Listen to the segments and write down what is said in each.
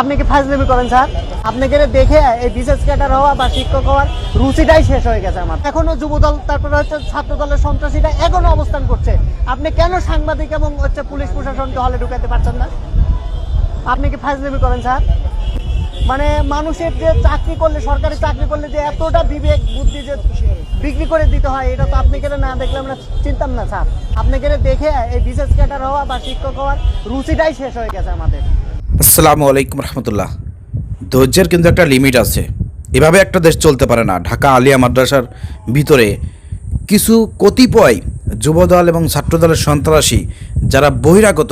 আপনি কি ফাজলামি করেন স্যার? আপনাকে দেখে এই বিশেষ ক্যাডার হওয়া বা শিক্ষক হওয়ার রুচিটাই শেষ হয়ে গেছে আমার। এখনো যুবদল তারপরে ছাত্র দলের সন্ত্রাসীরা এখনো অবস্থান করছে। আপনি কেন সাংবাদিক এবং পুলিশ প্রশাসনকে হলে ঢুকাতে পারছেন না? আপনি কি ফাজলামি করেন স্যার? মানে মানুষের যে চাকরি করলে, সরকারি চাকরি করলে যে এতটা বিবেক বুদ্ধি যে বিক্রি করে দিতে হয়, এটা তো আপনি কেন না দেখলে আমরা চিনতাম না স্যার। আপনাকে দেখে এই বিশেষ ক্যাডার হওয়া বা শিক্ষক হওয়ার রুচিটাই শেষ হয়ে গেছে আমাদের। আসসালামু আলাইকুম রহমতুল্লাহ। ধৈর্যের কিন্তু একটা লিমিট আছে। এভাবে একটা দেশ চলতে পারে না। ঢাকা আলিয়া মাদ্রাসার ভিতরে কিছু কতিপয় যুবদল এবং ছাত্রদলের সন্ত্রাসী যারা বহিরাগত,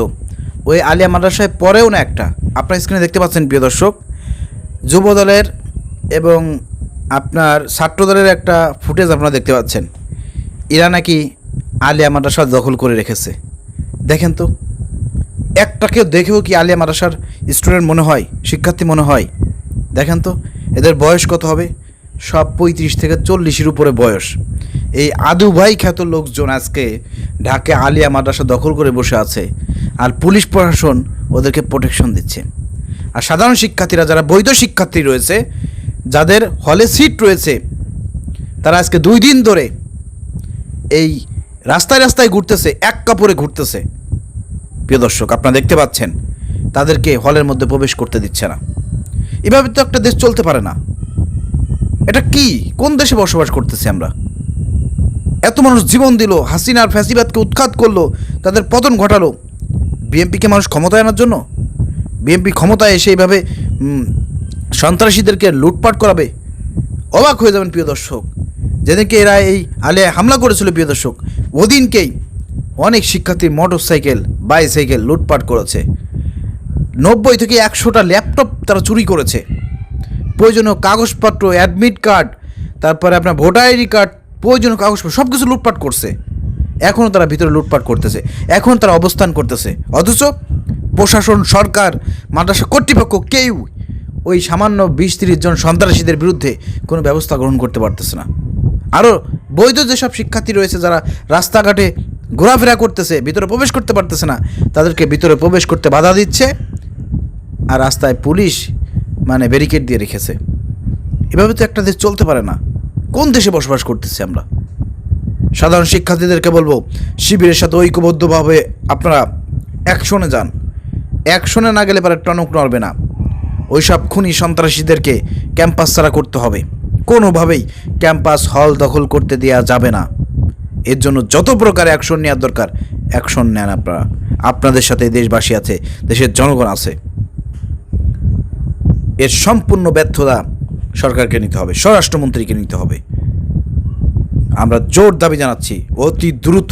ওই আলিয়া মাদ্রাসায় পড়েও না একটা। আপনার স্ক্রিনে দেখতে পাচ্ছেন প্রিয় দর্শক, যুবদলের এবং আপনার ছাত্রদলের একটা ফুটেজ আপনারা দেখতে পাচ্ছেন। এরা নাকি আলিয়া মাদ্রাসা দখল করে রেখেছে। দেখেন তো, একটাকে দেখেও কি আলিয়া মাদ্রাসার স্টুডেন্ট মনে হয়, শিক্ষার্থী মনে হয়? দেখেন তো এদের বয়স কত হবে? সব 35 থেকে 40-এর উপরে বয়স। এই আদু ভাই খ্যাত লোকজন আজকে ঢাকা আলিয়া মাদ্রাসা দখল করে বসে আছে, আর পুলিশ প্রশাসন ওদেরকে প্রোটেকশন দিচ্ছে। আর সাধারণ শিক্ষার্থীরা, যারা বৈধ শিক্ষার্থী রয়েছে, যাদের হলে সিট রয়েছে, তারা আজকে 2 দিন ধরে এই রাস্তায় রাস্তায় ঘুরতেছে, এক কাপড়ে ঘুরতেছে। প্রিয় দর্শক, আপনারা দেখতে পাচ্ছেন তাদেরকে হলের মধ্যে প্রবেশ করতে দিচ্ছে না। এভাবে তো একটা দেশ চলতে পারে না। এটা কি, কোন দেশে বসবাস করতেছি আমরা? এত মানুষ জীবন দিল, হাসিনার ফ্যাসিবাদকে উৎখাত করলো, তাদের পতন ঘটালো। বিএনপিকে মানুষ ক্ষমতায় আনার জন্য? বিএনপি ক্ষমতায় এসে এইভাবে সন্ত্রাসীদেরকে লুটপাট করাবে? অবাক হয়ে যাবেন প্রিয় দর্শক। যেদিনকে এরা এই আলিয়ায় হামলা করেছিল প্রিয় দর্শক, ওদিনকেই অনেক শিক্ষার্থীর মোটর সাইকেল, বাইসাইকেল লুটপাট করেছে। 90 থেকে 100টা ল্যাপটপ তারা চুরি করেছে। প্রয়োজনীয় কাগজপত্র, অ্যাডমিট কার্ড, তারপরে আপনার ভোটার আইডি কার্ড, প্রয়োজনীয় কাগজপত্র সব কিছু লুটপাট করছে। এখনও তারা ভিতরে লুটপাট করতেছে, এখন তারা অবস্থান করতেছে। অথচ প্রশাসন, সরকার, মাদ্রাসা কর্তৃপক্ষ কেউ ওই সামান্য 20-30 জন সন্ত্রাসীদের বিরুদ্ধে কোনো ব্যবস্থা গ্রহণ করতে পারতেছে না। আরও বৈধ যেসব শিক্ষার্থী রয়েছে, যারা রাস্তাঘাটে ঘোরাফেরা করতেছে, ভিতরে প্রবেশ করতে পারতেছে না, তাদেরকে ভিতরে প্রবেশ করতে বাধা দিচ্ছে, আর রাস্তায় পুলিশ ব্যারিকেড দিয়ে রেখেছে। এভাবে তো একটা দেশ চলতে পারে না। কোন দেশে বসবাস করতেছি আমরা? সাধারণ শিক্ষার্থীদেরকে বলবো, শিবিরের সাথে ঐক্যবদ্ধভাবে আপনারা অ্যাকশনে যান। অ্যাকশনে না গেলে পরে টনক নড়বে না। ওইসব খুনি সন্ত্রাসীদেরকে ক্যাম্পাস ছাড়া করতে হবে। কোনোভাবেই ক্যাম্পাস হল দখল করতে দেওয়া যাবে না। এর জন্য যত প্রকার অ্যাকশন নেওয়ার দরকার, অ্যাকশন নেন আপনারা। আপনাদের সাথে দেশবাসী আছে, দেশের জনগণ আছে। এর সম্পূর্ণ ব্যর্থতা সরকারকে নিতে হবে, স্বরাষ্ট্রমন্ত্রীকে নিতে হবে। আমরা জোর দাবি জানাচ্ছি, অতি দ্রুত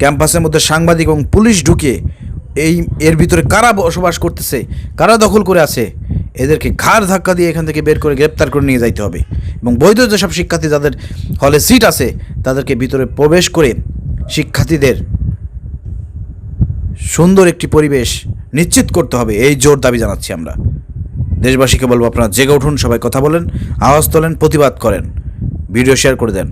ক্যাম্পাসের মধ্যে সাংবাদিক এবং পুলিশ ঢুকে এর ভিতরে কারা বসবাস করতেছে, কারা দখল করে আছে, এদেরকে ঘাড় ধাক্কা দিয়ে এখান থেকে বের করে গ্রেপ্তার করে নিয়ে যাইতে হবে। এবং বৈধ যেসব শিক্ষার্থী যাদের হলে সিট আছে, তাদেরকে ভিতরে প্রবেশ করে শিক্ষার্থীদের সুন্দর একটি পরিবেশ নিশ্চিত করতে হবে। এই জোর দাবি জানাচ্ছি আমরা। দেশবাসীকে বলবো, আপনারা জেগে উঠুন, সবাই কথা বলেন, আওয়াজ তোলেন, প্রতিবাদ করেন, ভিডিও শেয়ার করে দেন।